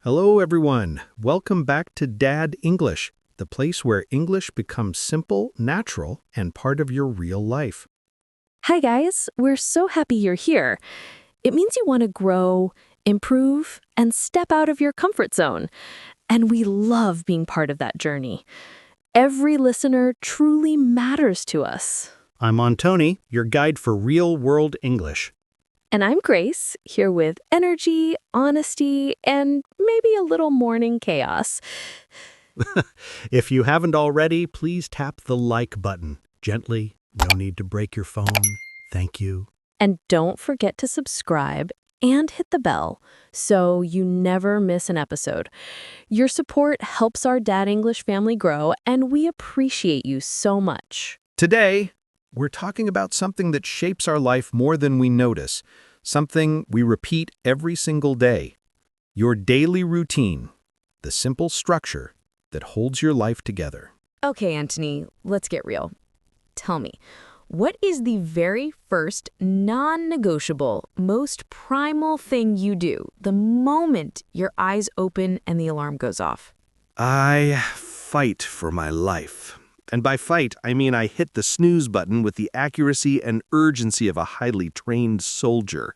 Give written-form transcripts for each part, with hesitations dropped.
Hello, everyone. Welcome back to Dad English, the place where English becomes simple, natural, and part of your real life. Hi, guys. We're so happy you're here. It means you want to grow, improve, and step out of your comfort zone. And we love being part of that journey. Every listener truly matters to us. I'm Antony, your guide for real-world English. And I'm Grace, here with energy, honesty, and maybe a little morning chaos. If you haven't already, please tap the like button. Gently, no need to break your phone. Thank you. And don't forget to subscribe and hit the bell so you never miss an episode. Your support helps our Dad English family grow, and we appreciate you so much. Today, we're talking about something that shapes our life more than we notice, something we repeat every single day. Your daily routine, the simple structure that holds your life together. Okay, Antony, let's get real. Tell me, what is the very first non-negotiable, most primal thing you do the moment your eyes open and the alarm goes off? I fight for my life. And by fight, I mean I hit the snooze button with the accuracy and urgency of a highly trained soldier.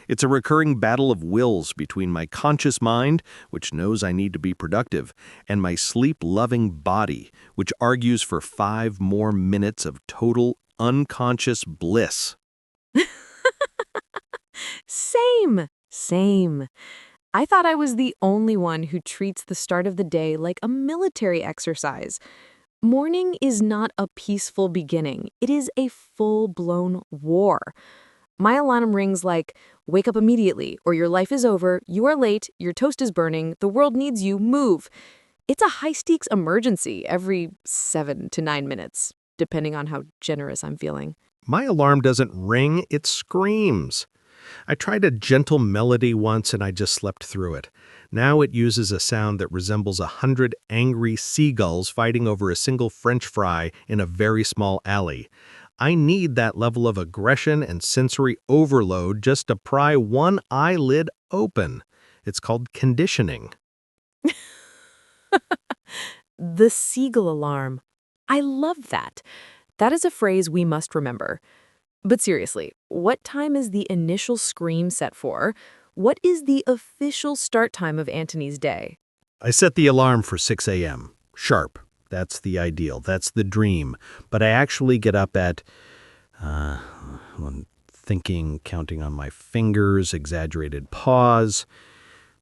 It's a recurring battle of wills between my conscious mind, which knows I need to be productive, and my sleep-loving body, which argues for 5 more minutes of total unconscious bliss. Same. I thought I was the only one who treats the start of the day like a military exercise. Morning is not a peaceful beginning. It is a full-blown war. My alarm rings like, wake up immediately, or your life is over, you are late, your toast is burning, the world needs you, move. It's a high-stakes emergency every 7 to 9 minutes, depending on how generous I'm feeling. My alarm doesn't ring, it screams. I tried a gentle melody once and I just slept through it. Now it uses a sound that resembles 100 angry seagulls fighting over a single French fry in a very small alley. I need that level of aggression and sensory overload just to pry one eyelid open. It's called conditioning. The seagull alarm. I love that. That is a phrase we must remember. But seriously, what time is the initial scream set for? What is the official start time of Antony's day? I set the alarm for 6 a.m. Sharp. That's the ideal. That's the dream. But I actually get up at, thinking, counting on my fingers, exaggerated pause,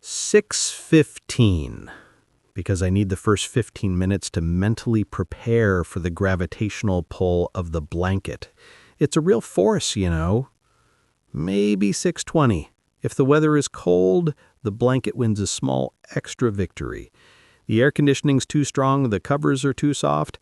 6:15. Because I need the first 15 minutes to mentally prepare for the gravitational pull of the blanket. It's a real force, you know. Maybe 6:20. If the weather is cold, the blanket wins a small extra victory. The air conditioning's too strong, the covers are too soft.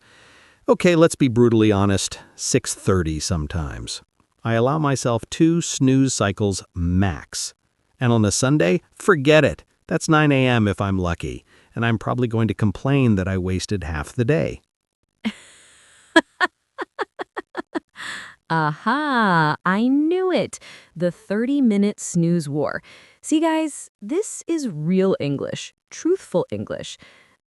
Okay, let's be brutally honest, 6:30 sometimes. I allow myself 2 snooze cycles max. And on a Sunday, forget it. That's 9 a.m. if I'm lucky. And I'm probably going to complain that I wasted half the day. Aha! I knew it! The 30-minute snooze war. See, guys, this is real English, truthful English.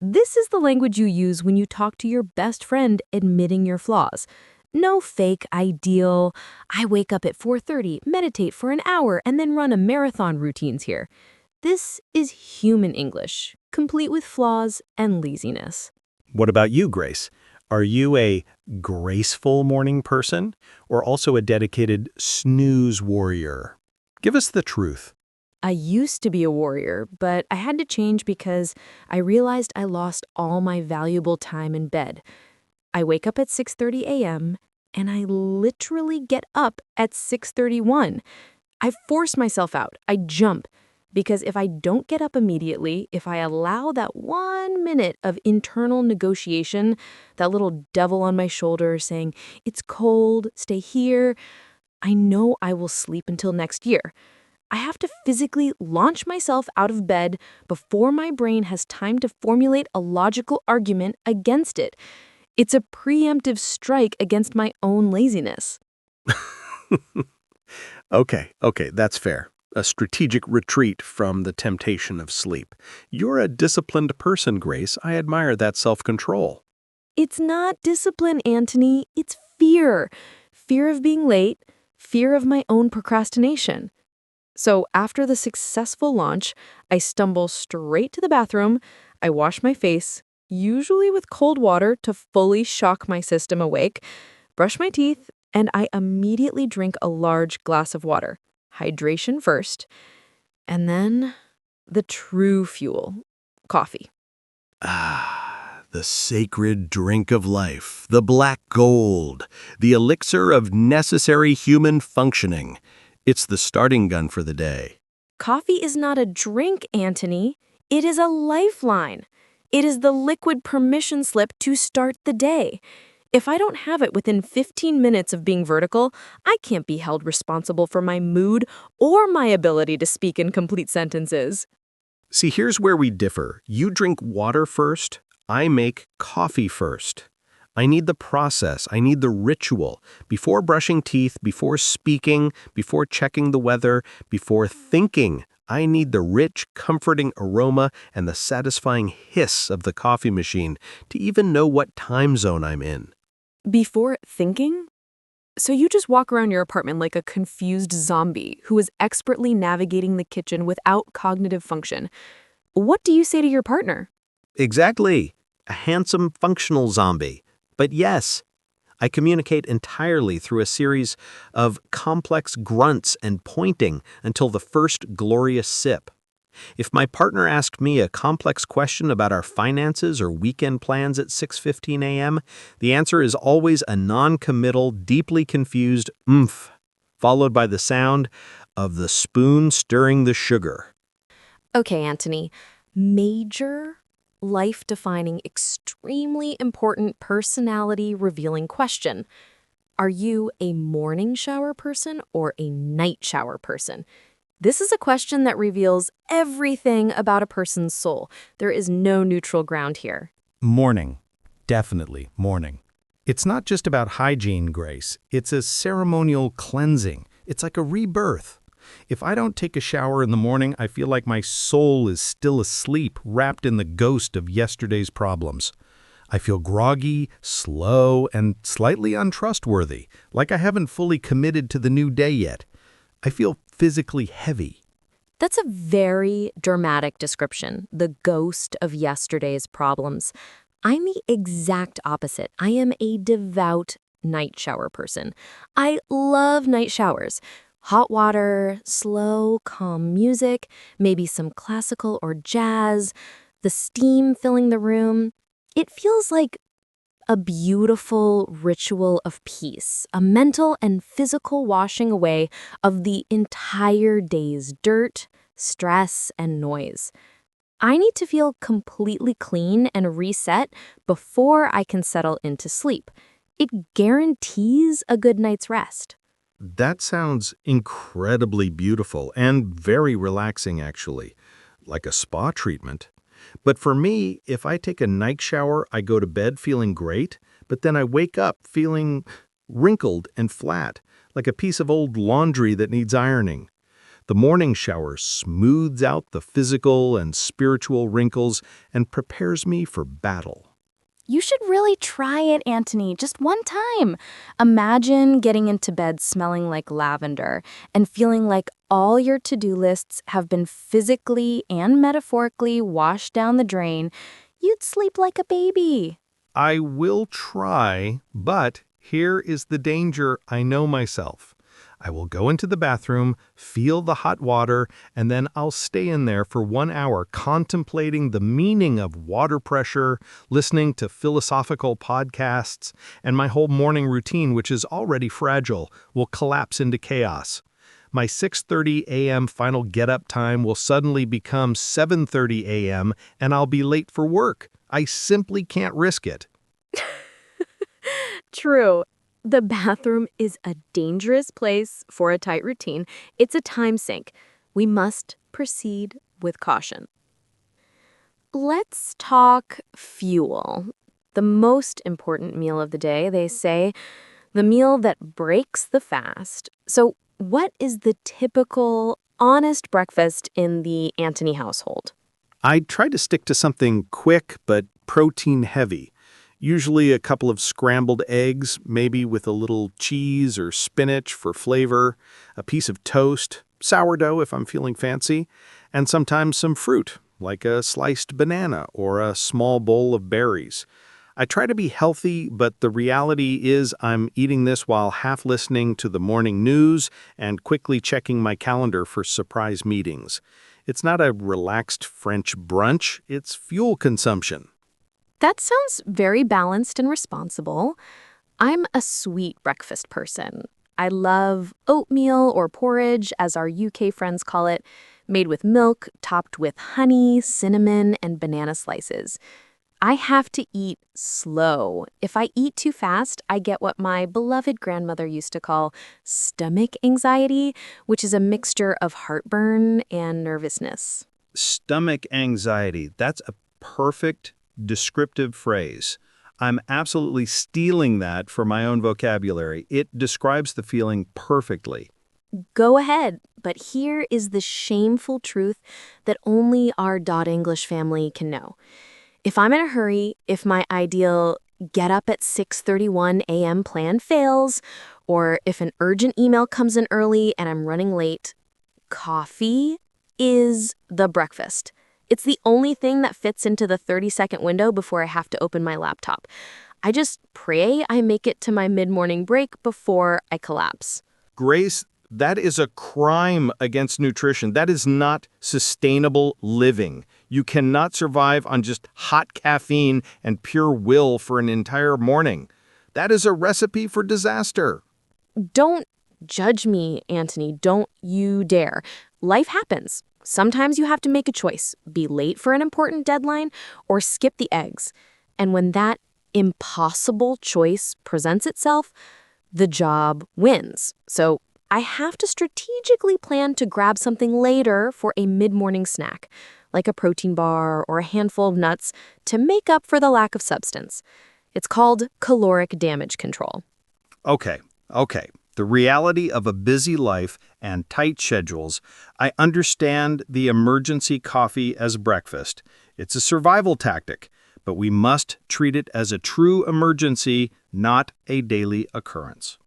This is the language you use when you talk to your best friend admitting your flaws. No fake ideal, I wake up at 4:30, meditate for an hour, and then run a marathon routines here. This is human English, complete with flaws and laziness. What about you, Grace? Are you a graceful morning person or also a dedicated snooze warrior? Give us the truth. I used to be a warrior, but I had to change because I realized I lost all my valuable time in bed. I wake up at 6:30 a.m., and I literally get up at 6:31. I force myself out. I jump. Because if I don't get up immediately, if I allow that 1 minute of internal negotiation, that little devil on my shoulder saying, it's cold, stay here, I know I will sleep until next year. I have to physically launch myself out of bed before my brain has time to formulate a logical argument against it. It's a preemptive strike against my own laziness. Okay, that's fair. a strategic retreat from the temptation of sleep. You're a disciplined person, Grace. I admire that self-control. It's not discipline, Antony. It's fear. Fear of being late, fear of my own procrastination. So after the successful launch, I stumble straight to the bathroom. I wash my face, usually with cold water to fully shock my system awake, brush my teeth, and I immediately drink a large glass of water. Hydration first, and then the true fuel, coffee. Ah, the sacred drink of life, the black gold, the elixir of necessary human functioning. It's the starting gun for the day. Coffee is not a drink, Antony. It is a lifeline. It is the liquid permission slip to start the day. If I don't have it within 15 minutes of being vertical, I can't be held responsible for my mood or my ability to speak in complete sentences. See, here's where we differ. You drink water first, I make coffee first. I need the process, I need the ritual. Before brushing teeth, before speaking, before checking the weather, before thinking, I need the rich, comforting aroma and the satisfying hiss of the coffee machine to even know what time zone I'm in. Before thinking? So you just walk around your apartment like a confused zombie who is expertly navigating the kitchen without cognitive function. What do you say to your partner? Exactly. A handsome, functional zombie. But yes, I communicate entirely through a series of complex grunts and pointing until the first glorious sip. If my partner asked me a complex question about our finances or weekend plans at 6:15 a.m., the answer is always a non-committal, deeply confused "oomph," followed by the sound of the spoon stirring the sugar. Okay, Antony. Major, life-defining, extremely important personality-revealing question. Are you a morning shower person or a night shower person? This is a question that reveals everything about a person's soul. There is no neutral ground here. Morning. Definitely morning. It's not just about hygiene, Grace. It's a ceremonial cleansing. It's like a rebirth. If I don't take a shower in the morning, I feel like my soul is still asleep, wrapped in the ghost of yesterday's problems. I feel groggy, slow, and slightly untrustworthy, like I haven't fully committed to the new day yet. I feel physically heavy. That's a very dramatic description, the ghost of yesterday's problems. I'm the exact opposite. I am a devout night shower person. I love night showers. Hot water, slow, calm music, maybe some classical or jazz, the steam filling the room. It feels like a beautiful ritual of peace, a mental and physical washing away of the entire day's dirt, stress, and noise. I need to feel completely clean and reset before I can settle into sleep. It guarantees a good night's rest. That sounds incredibly beautiful and very relaxing, actually, like a spa treatment. But for me, if I take a night shower, I go to bed feeling great, but then I wake up feeling wrinkled and flat, like a piece of old laundry that needs ironing. The morning shower smooths out the physical and spiritual wrinkles and prepares me for battle. You should really try it, Antony, just one time. Imagine getting into bed smelling like lavender and feeling like all your to-do lists have been physically and metaphorically washed down the drain. You'd sleep like a baby. I will try, but here is the danger. I know myself. I will go into the bathroom, feel the hot water, and then I'll stay in there for 1 hour contemplating the meaning of water pressure, listening to philosophical podcasts, and my whole morning routine, which is already fragile, will collapse into chaos. My 6:30 a.m. final get-up time will suddenly become 7:30 a.m., and I'll be late for work. I simply can't risk it. True. The bathroom is a dangerous place for a tight routine. It's a time sink. We must proceed with caution. Let's talk fuel. The most important meal of the day, they say, the meal that breaks the fast. So what is the typical honest breakfast in the Antony household? I try to stick to something quick but protein-heavy. Usually a couple of scrambled eggs, maybe with a little cheese or spinach for flavor, a piece of toast, sourdough if I'm feeling fancy, and sometimes some fruit, like a sliced banana or a small bowl of berries. I try to be healthy, but the reality is I'm eating this while half listening to the morning news and quickly checking my calendar for surprise meetings. It's not a relaxed French brunch, it's fuel consumption. That sounds very balanced and responsible. I'm a sweet breakfast person. I love oatmeal or porridge, as our UK friends call it, made with milk, topped with honey, cinnamon, and banana slices. I have to eat slow. If I eat too fast, I get what my beloved grandmother used to call stomach anxiety, which is a mixture of heartburn and nervousness. Stomach anxiety. That's a perfect descriptive phrase. I'm absolutely stealing that for my own vocabulary. It describes the feeling perfectly. Go ahead, but here is the shameful truth that only our English family can know. If I'm in a hurry, if my ideal get up at 6:31 a.m. plan fails, or if an urgent email comes in early and I'm running late, coffee is the breakfast. It's the only thing that fits into the 30-second window before I have to open my laptop. I just pray I make it to my mid-morning break before I collapse. Grace, that is a crime against nutrition. That is not sustainable living. You cannot survive on just hot caffeine and pure will for an entire morning. That is a recipe for disaster. Don't judge me, Antony. Don't you dare. Life happens. Sometimes you have to make a choice, be late for an important deadline or skip the eggs. And when that impossible choice presents itself, the job wins. So I have to strategically plan to grab something later for a mid-morning snack, like a protein bar or a handful of nuts, to make up for the lack of substance. It's called caloric damage control. Okay. The reality of a busy life and tight schedules, I understand the emergency coffee as breakfast. It's a survival tactic, but we must treat it as a true emergency, not a daily occurrence.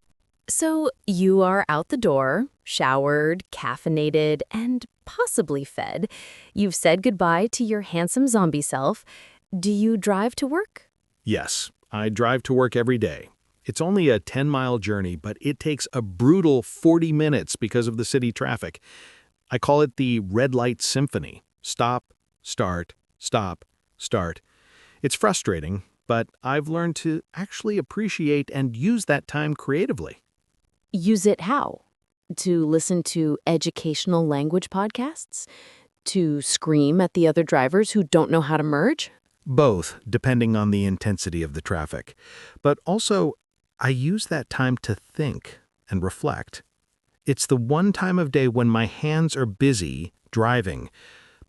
So you are out the door, showered, caffeinated, and possibly fed. You've said goodbye to your handsome zombie self. Do you drive to work? Yes, I drive to work every day. It's only a 10-mile journey, but it takes a brutal 40 minutes because of the city traffic. I call it the red light symphony. Stop, start, stop, start. It's frustrating, but I've learned to actually appreciate and use that time creatively. Use it how? To listen to educational language podcasts? To scream at the other drivers who don't know how to merge? Both, depending on the intensity of the traffic. But also, I use that time to think and reflect. It's the one time of day when my hands are busy driving,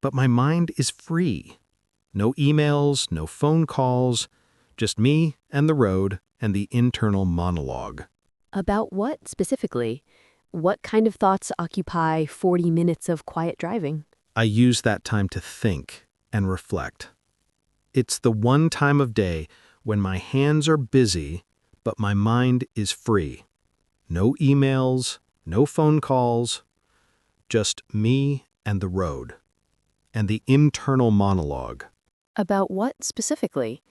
but my mind is free. No emails, no phone calls, just me and the road and the internal monologue. About what specifically? What kind of thoughts occupy 40 minutes of quiet driving? I use that time to think and reflect. It's the one time of day when my hands are busy, but my mind is free. No emails, no phone calls, just me and the road, and the internal monologue. About what specifically?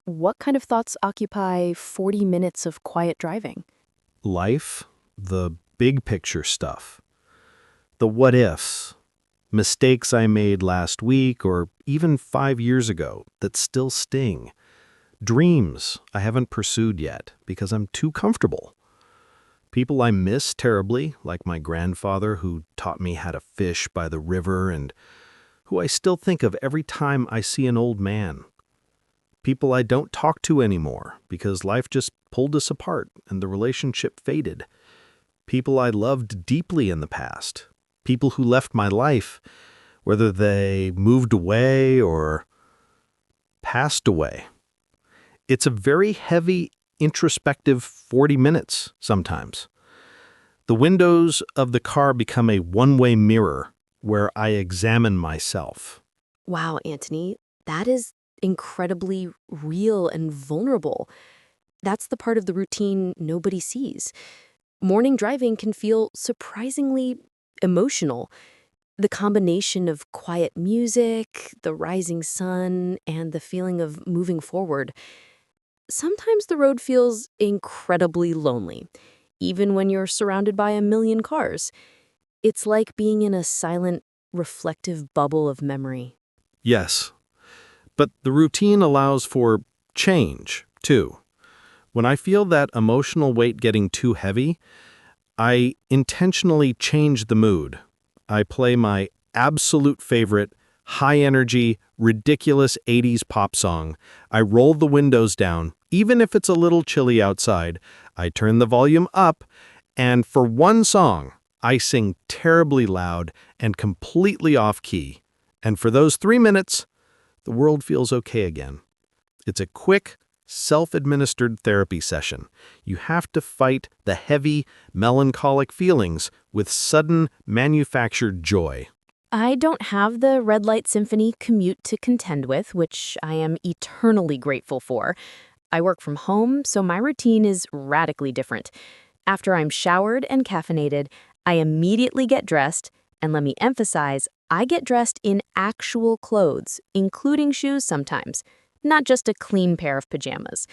What kind of thoughts occupy 40 minutes of quiet driving? Life, the big picture stuff, the what ifs, mistakes I made last week or even 5 years ago that still sting, dreams I haven't pursued yet because I'm too comfortable, people I miss terribly, like my grandfather who taught me how to fish by the river and who I still think of every time I see an old man. People I don't talk to anymore because life just pulled us apart and the relationship faded. People I loved deeply in the past. People who left my life, whether they moved away or passed away. It's a very heavy, introspective 40 minutes sometimes. The windows of the car become a one-way mirror where I examine myself. Wow, Antony, that is incredibly real and vulnerable. That's the part of the routine nobody sees. Morning driving can feel surprisingly emotional. The combination of quiet music, the rising sun, and the feeling of moving forward. Sometimes the road feels incredibly lonely, even when you're surrounded by a million cars. It's like being in a silent, reflective bubble of memory. Yes, but the routine allows for change, too. When I feel that emotional weight getting too heavy, I intentionally change the mood. I play my absolute favorite, high-energy, ridiculous 80s pop song. I roll the windows down, even if it's a little chilly outside. I turn the volume up, and for one song, I sing terribly loud and completely off-key. And for those 3 minutes, the world feels okay again. It's a quick, self-administered therapy session. You have to fight the heavy, melancholic feelings with sudden, manufactured joy. I don't have the red light symphony commute to contend with, which I am eternally grateful for. I work from home, so my routine is radically different. After I'm showered and caffeinated, I immediately get dressed, and let me emphasize, I get dressed in actual clothes, including shoes sometimes, not just a clean pair of pajamas.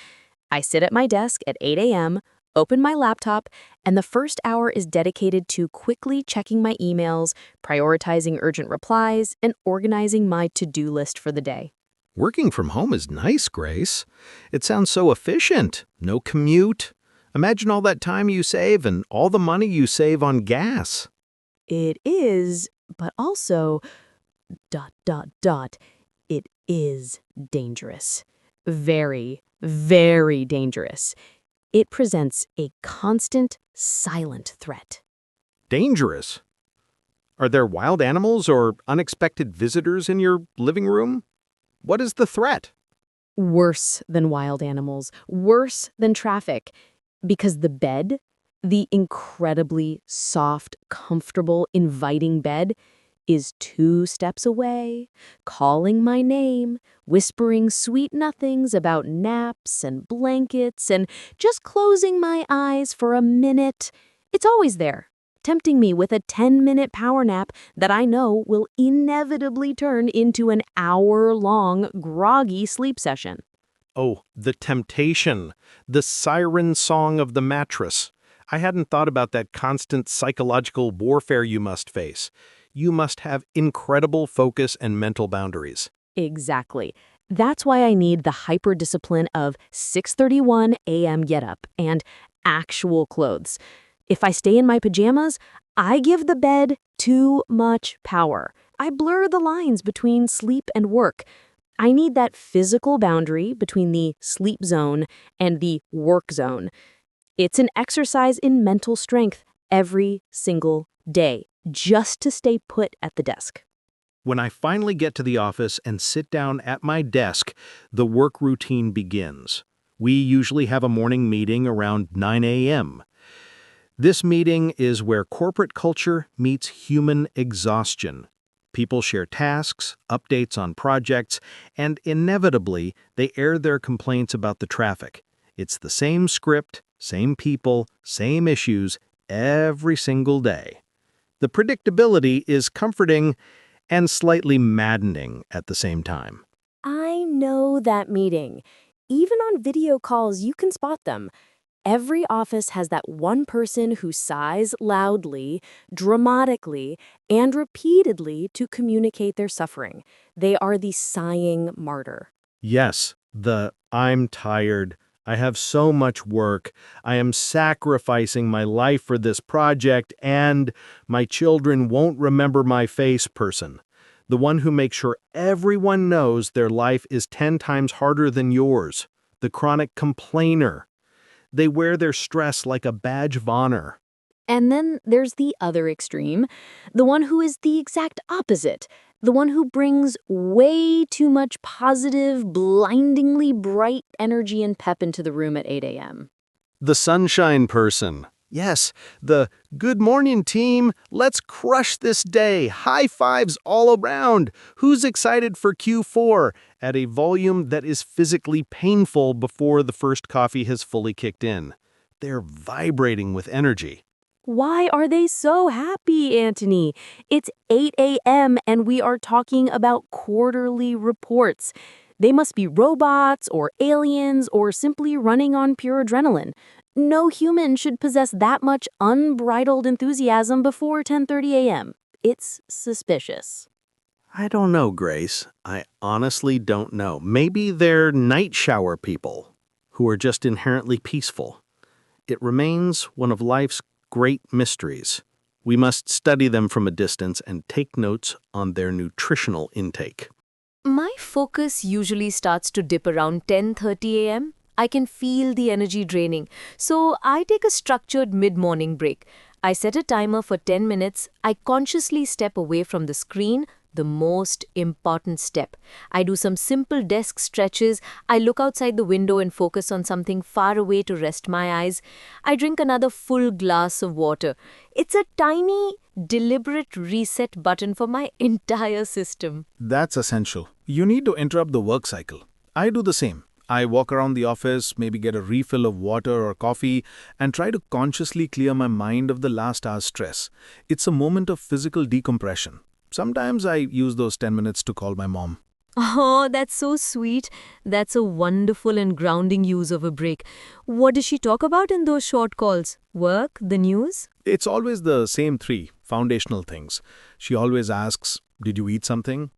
I sit at my desk at 8 a.m., open my laptop, and the first hour is dedicated to quickly checking my emails, prioritizing urgent replies, and organizing my to-do list for the day. Working from home is nice, Grace. It sounds so efficient. No commute. Imagine all that time you save and all the money you save on gas. It is, but also, ... it is dangerous. Very, very dangerous. It presents a constant, silent threat. Dangerous. Are there wild animals or unexpected visitors in your living room? What is the threat? Worse than wild animals, worse than traffic. Because the bed, the incredibly soft, comfortable, inviting bed, is 2 steps away, calling my name, whispering sweet nothings about naps and blankets, and just closing my eyes for a minute. It's always there, tempting me with a 10-minute power nap that I know will inevitably turn into an hour-long, groggy sleep session. Oh, the temptation. The siren song of the mattress. I hadn't thought about that constant psychological warfare you must face. You must have incredible focus and mental boundaries. Exactly. That's why I need the hyper-discipline of 6:31 a.m. get-up and actual clothes. If I stay in my pajamas, I give the bed too much power. I blur the lines between sleep and work. I need that physical boundary between the sleep zone and the work zone. It's an exercise in mental strength every single day, just to stay put at the desk. When I finally get to the office and sit down at my desk, the work routine begins. We usually have a morning meeting around 9 a.m. This meeting is where corporate culture meets human exhaustion. People share tasks, updates on projects, and inevitably, they air their complaints about the traffic. It's the same script, same people, same issues, every single day. The predictability is comforting and slightly maddening at the same time. I know that meeting. Even on video calls, you can spot them. Every office has that one person who sighs loudly, dramatically, and repeatedly to communicate their suffering. They are the sighing martyr. Yes, I'm tired. I have so much work. I am sacrificing my life for this project, and my children won't remember my face person. The one who makes sure everyone knows their life is 10 times harder than yours. The chronic complainer. They wear their stress like a badge of honor. And then there's the other extreme, the one who is the exact opposite, the one who brings way too much positive, blindingly bright energy and pep into the room at 8 a.m. The sunshine person. Yes, the "Good morning, team. Let's crush this day. High fives all around. Who's excited for Q4?" at a volume that is physically painful before the first coffee has fully kicked in. They're vibrating with energy. Why are they so happy, Antony? It's 8 a.m. and we are talking about quarterly reports. They must be robots or aliens or simply running on pure adrenaline. No human should possess that much unbridled enthusiasm before 10:30 a.m. It's suspicious. I don't know, Grace. I honestly don't know. Maybe they're night shower people who are just inherently peaceful. It remains one of life's great mysteries. We must study them from a distance and take notes on their nutritional intake. My focus usually starts to dip around 10:30 a.m. I can feel the energy draining, so I take a structured mid-morning break. I set a timer for 10 minutes. I consciously step away from the screen, the most important step. I do some simple desk stretches. I look outside the window and focus on something far away to rest my eyes. I drink another full glass of water. It's a tiny, deliberate reset button for my entire system. That's essential. You need to interrupt the work cycle. I do the same. I walk around the office, maybe get a refill of water or coffee, and try to consciously clear my mind of the last hour's stress. It's a moment of physical decompression. Sometimes I use those 10 minutes to call my mom. Oh, that's so sweet. That's a wonderful and grounding use of a break. What does she talk about in those short calls? Work? The news? It's always the same three foundational things. She always asks, "Did you eat something?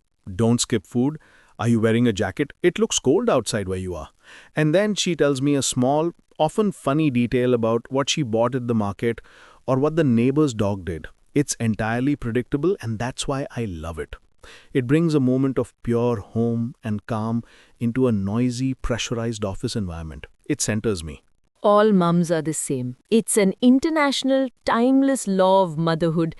Don't skip food. Are you wearing a jacket? It looks cold outside where you are." And then she tells me a small, often funny detail about what she bought at the market or what the neighbor's dog did. It's entirely predictable, and that's why I love it. It brings a moment of pure home and calm into a noisy, pressurized office environment. It centers me. All mums are the same. It's an international, timeless law of motherhood.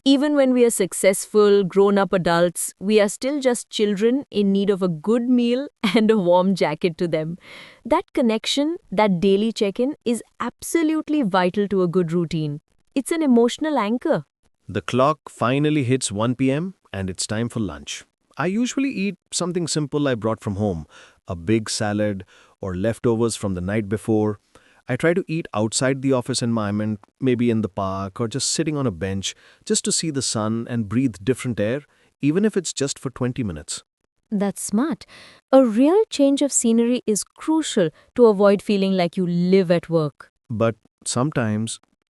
Even when we are successful, grown up adults, we are still just children in need of a good meal and a warm jacket to them. That connection, that daily check in, is absolutely vital to a good routine. It's an emotional anchor. The clock finally hits 1 p.m. and it's time for lunch. I usually eat something simple I brought from home, a big salad or leftovers from the night before. I try to eat outside the office environment, maybe in the park or just sitting on a bench, just to see the sun and breathe different air, even if it's just for 20 minutes. That's smart. A real change of scenery is crucial to avoid feeling like you live at work. But sometimes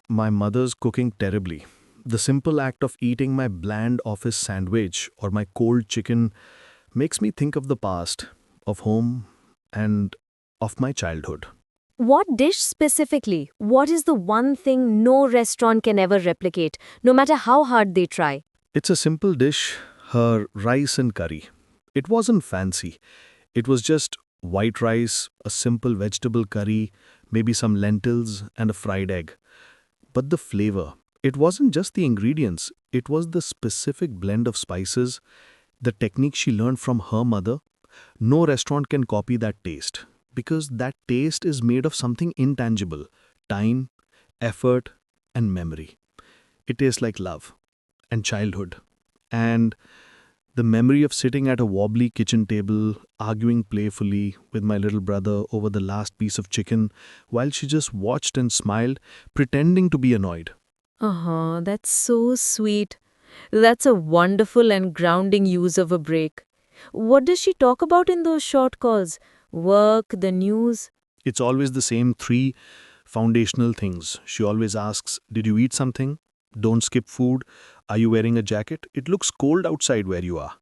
my mother's cooking terribly. The simple act of eating my bland office sandwich or my cold chicken makes me think of the past, of home, and of my childhood. What dish specifically? What is the one thing no restaurant can ever replicate, no matter how hard they try? It's a simple dish, her rice and curry. It wasn't fancy. It was just white rice, a simple vegetable curry, maybe some lentils, and a fried egg. But the flavor, it wasn't just the ingredients, it was the specific blend of spices, the technique she learned from her mother. No restaurant can copy that taste because that taste is made of something intangible: time, effort, and memory. It tastes like love and childhood and the memory of sitting at a wobbly kitchen table, arguing playfully with my little brother over the last piece of chicken while she just watched and smiled, pretending to be annoyed. That's so sweet. That's a wonderful and grounding use of a break. What does she talk about in those short calls? Work, the news? It's always the same three foundational things. She always asks, "Did you eat something? Don't skip food. Are you wearing a jacket? It looks cold outside where you are."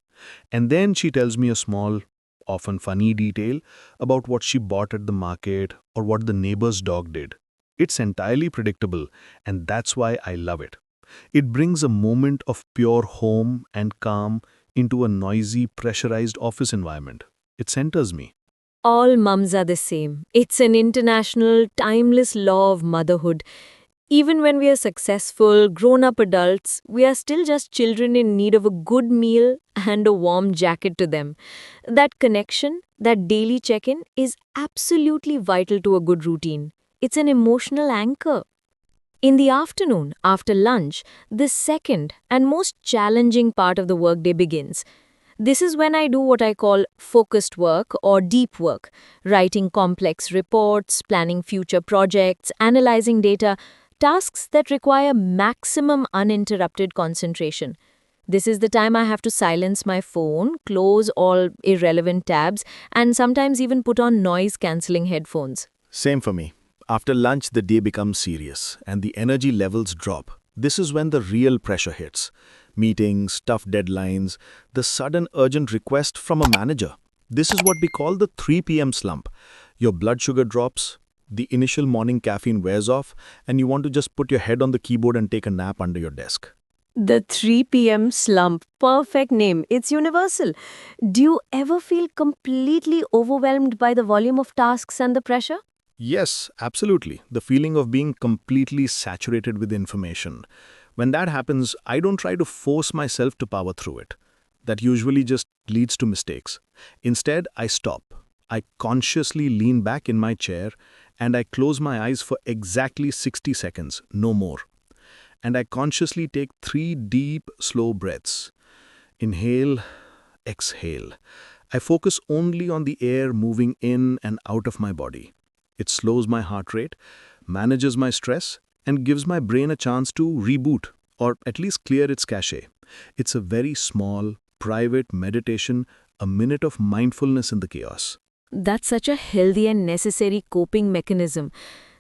And then she tells me a small, often funny detail about what she bought at the market or what the neighbor's dog did. It's entirely predictable, and that's why I love it. It brings a moment of pure home and calm into a noisy, pressurized office environment. It centers me. All mums are the same. It's an international, timeless law of motherhood. Even when we are successful, grown up adults, we are still just children in need of a good meal and a warm jacket to them. That connection, that daily check in, is absolutely vital to a good routine. It's an emotional anchor. In the afternoon, after lunch, the second and most challenging part of the workday begins. This is when I do what I call focused work or deep work, writing complex reports, planning future projects, analyzing data, tasks that require maximum uninterrupted concentration. This is the time I have to silence my phone, close all irrelevant tabs, and sometimes even put on noise-cancelling headphones. Same for me. After lunch, the day becomes serious and the energy levels drop. This is when the real pressure hits. Meetings, tough deadlines, the sudden urgent request from a manager. This is what we call the 3 p.m. slump. Your blood sugar drops, the initial morning caffeine wears off, and you want to just put your head on the keyboard and take a nap under your desk. The 3 p.m. slump, perfect name. It's universal. Do you ever feel completely overwhelmed by the volume of tasks and the pressure? Yes, absolutely. The feeling of being completely saturated with information. When that happens, I don't try to force myself to power through it. That usually just leads to mistakes. Instead, I stop. I consciously lean back in my chair and I close my eyes for exactly 60 seconds, no more. And I consciously take 3 deep, slow breaths. Inhale, exhale. I focus only on the air moving in and out of my body. It slows my heart rate, manages my stress, and gives my brain a chance to reboot, or at least clear its cache. It's a very small, private meditation, a minute of mindfulness in the chaos. That's such a healthy and necessary coping mechanism.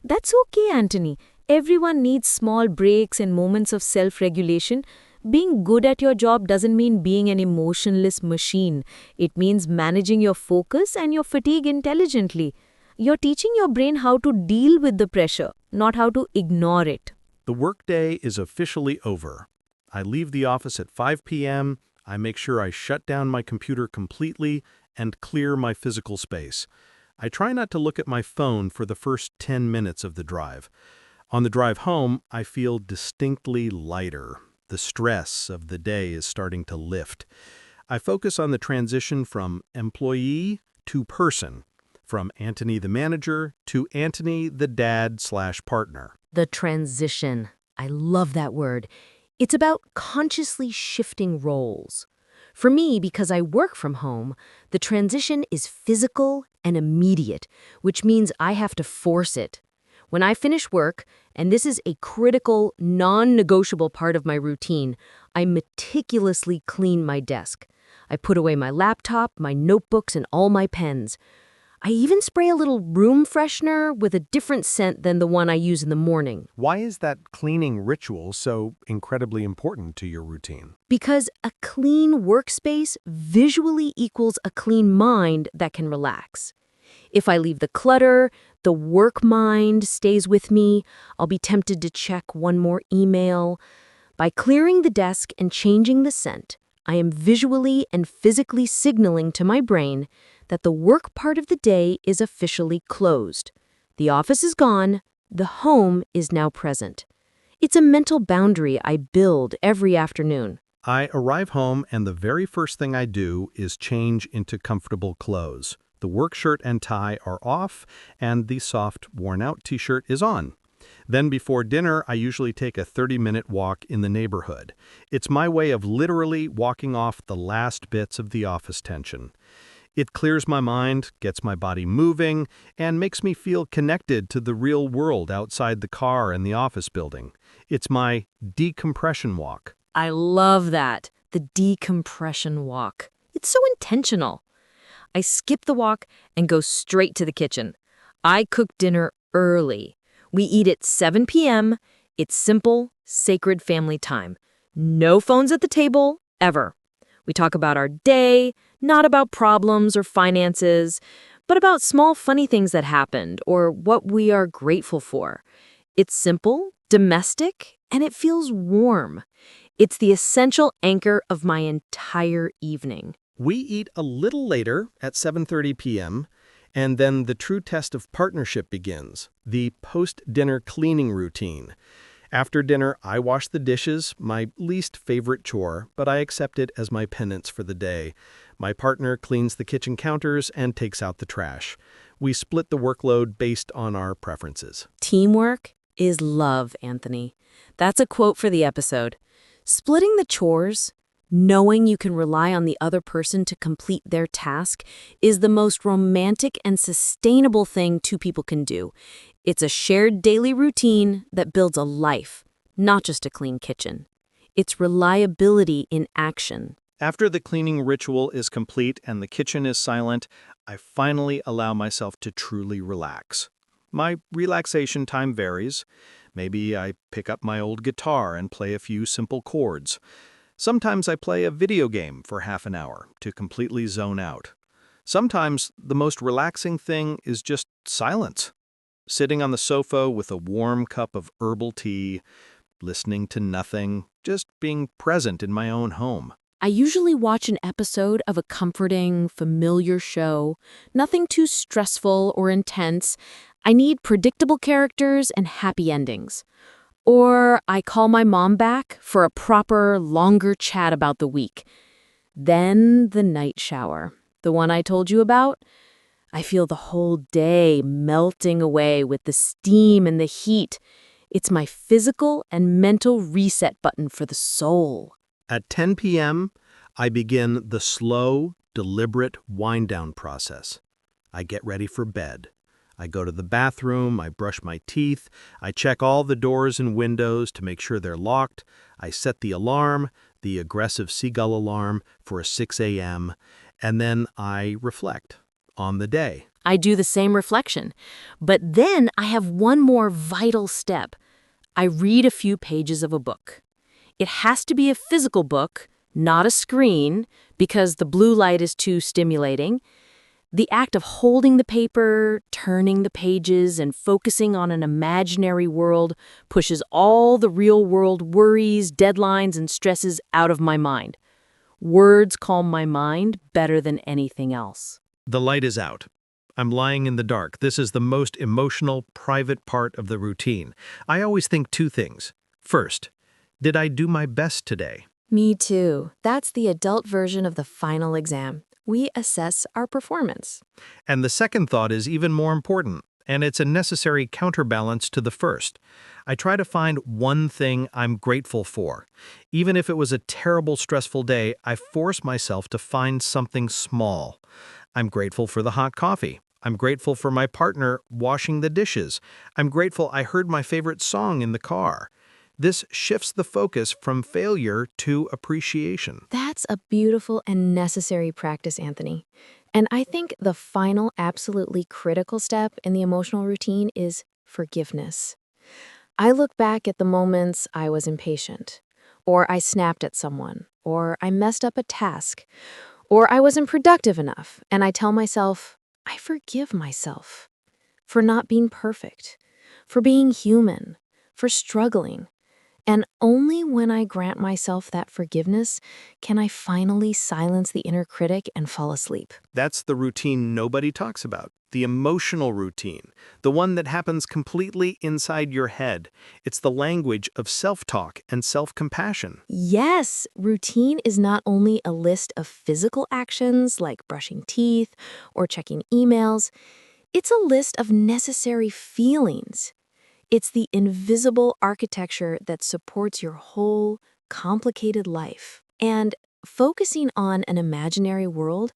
That's okay, Antony. Everyone needs small breaks and moments of self-regulation. Being good at your job doesn't mean being an emotionless machine. It means managing your focus and your fatigue intelligently. You're teaching your brain how to deal with the pressure, not how to ignore it. The workday is officially over. I leave the office at 5 p.m., I make sure I shut down my computer completely and clear my physical space. I try not to look at my phone for the first 10 minutes of the drive. On the drive home, I feel distinctly lighter. The stress of the day is starting to lift. I focus on the transition from employee to person, from Antony the manager to Antony the dad/partner. The transition. I love that word. It's about consciously shifting roles. For me, because I work from home, the transition is physical and immediate, which means I have to force it. When I finish work, and this is a critical, non-negotiable part of my routine, I meticulously clean my desk. I put away my laptop, my notebooks, and all my pens. I even spray a little room freshener with a different scent than the one I use in the morning. Why is that cleaning ritual so incredibly important to your routine? Because a clean workspace visually equals a clean mind that can relax. If I leave the clutter, the work mind stays with me. I'll be tempted to check one more email. By clearing the desk and changing the scent, I am visually and physically signaling to my brain that the work part of the day is officially closed. The office is gone, the home is now present. It's a mental boundary I build every afternoon. I arrive home and the very first thing I do is change into comfortable clothes. The work shirt and tie are off and the soft, worn-out t-shirt is on. Then before dinner, I usually take a 30-minute walk in the neighborhood. It's my way of literally walking off the last bits of the office tension. It clears my mind, gets my body moving, and makes me feel connected to the real world outside the car and the office building. It's my decompression walk. I love that, the decompression walk. It's so intentional. I skip the walk and go straight to the kitchen. I cook dinner early. We eat at 7 p.m. It's simple, sacred family time. No phones at the table, ever. We talk about our day, not about problems or finances, but about small funny things that happened or what we are grateful for. It's simple, domestic, and it feels warm. It's the essential anchor of my entire evening. We eat a little later at 7:30 p.m., and then the true test of partnership begins, the post-dinner cleaning routine. After dinner, I wash the dishes, my least favorite chore, but I accept it as my penance for the day. My partner cleans the kitchen counters and takes out the trash. We split the workload based on our preferences. Teamwork is love, Anthony. That's a quote for the episode. Splitting the chores, knowing you can rely on the other person to complete their task, is the most romantic and sustainable thing two people can do. It's a shared daily routine that builds a life, not just a clean kitchen. It's reliability in action. After the cleaning ritual is complete and the kitchen is silent, I finally allow myself to truly relax. My relaxation time varies. Maybe I pick up my old guitar and play a few simple chords. Sometimes I play a video game for half an hour to completely zone out. Sometimes the most relaxing thing is just silence. Sitting on the sofa with a warm cup of herbal tea, listening to nothing, just being present in my own home. I usually watch an episode of a comforting, familiar show, nothing too stressful or intense. I need predictable characters and happy endings. Or I call my mom back for a proper, longer chat about the week. Then the night shower, the one I told you about. I feel the whole day melting away with the steam and the heat. It's my physical and mental reset button for the soul. At 10 p.m., I begin the slow, deliberate wind-down process. I get ready for bed. I go to the bathroom, I brush my teeth, I check all the doors and windows to make sure they're locked, I set the alarm, the aggressive seagull alarm, for 6 a.m., and then I reflect on the day. I do the same reflection. But then I have one more vital step. I read a few pages of a book. It has to be a physical book, not a screen, because the blue light is too stimulating. The act of holding the paper, turning the pages, and focusing on an imaginary world pushes all the real-world worries, deadlines, and stresses out of my mind. Words calm my mind better than anything else. The light is out. I'm lying in the dark. This is the most emotional, private part of the routine. I always think two things. First, did I do my best today? Me too. That's the adult version of the final exam. We assess our performance. And the second thought is even more important, and it's a necessary counterbalance to the first. I try to find one thing I'm grateful for. Even if it was a terrible, stressful day, I force myself to find something small. I'm grateful for the hot coffee. I'm grateful for my partner washing the dishes. I'm grateful I heard my favorite song in the car. This shifts the focus from failure to appreciation. That's a beautiful and necessary practice, Anthony. And I think the final, absolutely critical step in the emotional routine is forgiveness. I look back at the moments I was impatient, or I snapped at someone, or I messed up a task, or I wasn't productive enough, and I tell myself, I forgive myself for not being perfect, for being human, for struggling. And only when I grant myself that forgiveness can I finally silence the inner critic and fall asleep. That's the routine nobody talks about. The emotional routine, the one that happens completely inside your head. It's the language of self-talk and self-compassion. Yes, routine is not only a list of physical actions like brushing teeth or checking emails. It's a list of necessary feelings. It's the invisible architecture that supports your whole, complicated life. And focusing on an imaginary world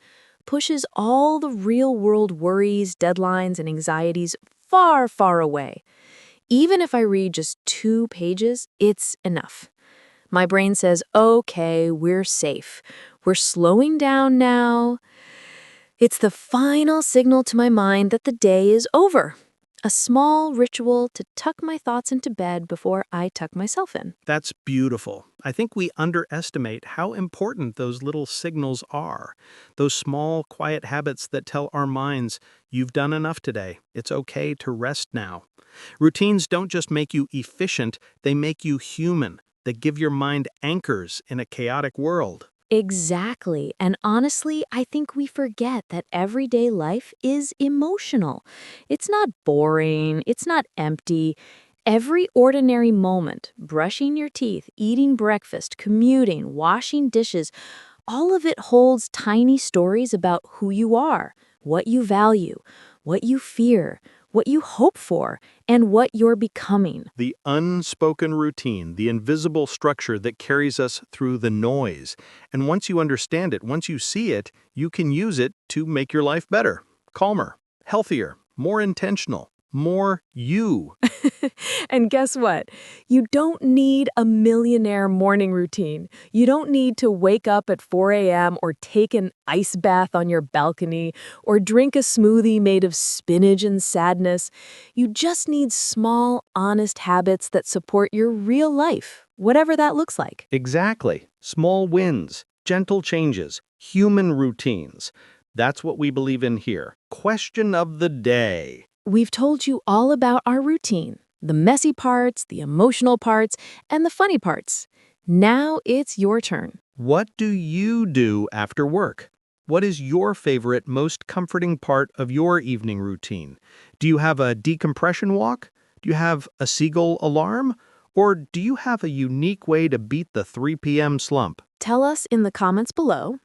pushes all the real-world worries, deadlines, and anxieties far, far away. Even if I read just 2 pages, it's enough. My brain says, okay, we're safe. We're slowing down now. It's the final signal to my mind that the day is over. A small ritual to tuck my thoughts into bed before I tuck myself in. That's beautiful. I think we underestimate how important those little signals are. Those small, quiet habits that tell our minds, you've done enough today. It's okay to rest now. Routines don't just make you efficient, they make you human. They give your mind anchors in a chaotic world. Exactly. And honestly, I think we forget that everyday life is emotional. It's not boring. It's not empty. Every ordinary moment, brushing your teeth, eating breakfast, commuting, washing dishes, all of it holds tiny stories about who you are, what you value, what you fear, what you hope for, and what you're becoming. The unspoken routine, the invisible structure that carries us through the noise. And once you understand it, once you see it, you can use it to make your life better, calmer, healthier, more intentional, more you. And guess what? You don't need a millionaire morning routine. You don't need to wake up at 4 a.m. or take an ice bath on your balcony or drink a smoothie made of spinach and sadness. You just need small, honest habits that support your real life, whatever that looks like. Exactly. Small wins, gentle changes, human routines. That's what we believe in here. Question of the day. We've told you all about our routine, the messy parts, the emotional parts, and the funny parts. Now it's your turn. What do you do after work? What is your favorite, most comforting part of your evening routine? Do you have a decompression walk? Do you have a seagull alarm? Or do you have a unique way to beat the 3 p.m. slump? Tell us in the comments below.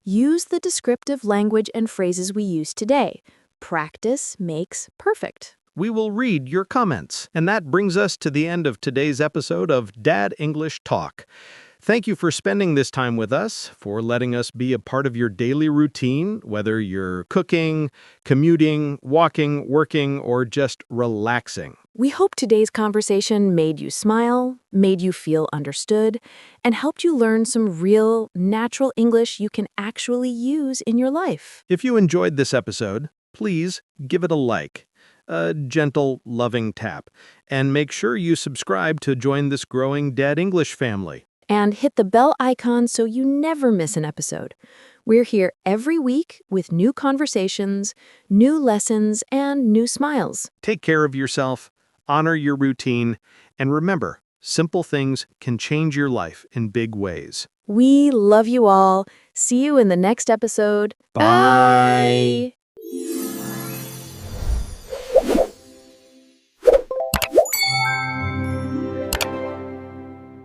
Use the descriptive language and phrases we used today. Practice makes perfect. We will read your comments. And that brings us to the end of today's episode of Dad English Talk. Thank you for spending this time with us, for letting us be a part of your daily routine, whether you're cooking, commuting, walking, working, or just relaxing. We hope today's conversation made you smile, made you feel understood, and helped you learn some real, natural English you can actually use in your life. If you enjoyed this episode, please give it a like, a gentle, loving tap, and make sure you subscribe to join this growing Dad English family. And hit the bell icon so you never miss an episode. We're here every week with new conversations, new lessons, and new smiles. Take care of yourself, honor your routine, and remember, simple things can change your life in big ways. We love you all. See you in the next episode. Bye.